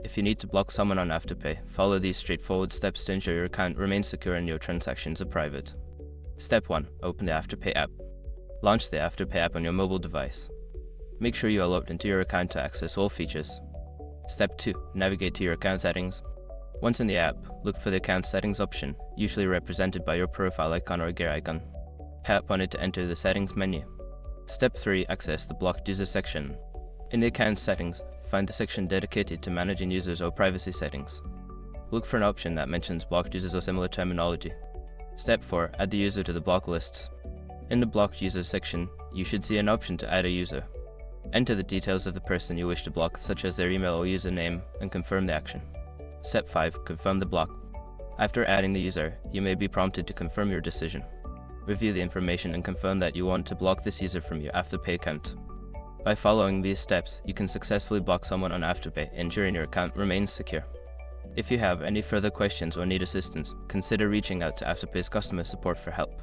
If you need to block someone on Afterpay, follow these straightforward steps to ensure your account remains secure and your transactions are private. Step 1. Open the Afterpay app. Launch the Afterpay app on your mobile device. Make sure you are logged into your account to access all features. Step 2. Navigate to your account settings. Once in the app, look for the account settings option, usually represented by your profile icon or gear icon. Tap on it to enter the settings menu. Step 3. Access the blocked user section. In the account settings, find the section dedicated to managing users or privacy settings. Look for an option that mentions blocked users or similar terminology. Step 4. Add the user to the block lists. In the blocked users section, you should see an option to add a user. Enter the details of the person you wish to block, such as their email or username, and confirm the action. Step 5. Confirm the block. After adding the user, you may be prompted to confirm your decision. Review the information and confirm that you want to block this user from your Afterpay account. By following these steps, you can successfully block someone on Afterpay, ensuring your account remains secure. If you have any further questions or need assistance, consider reaching out to Afterpay's customer support for help.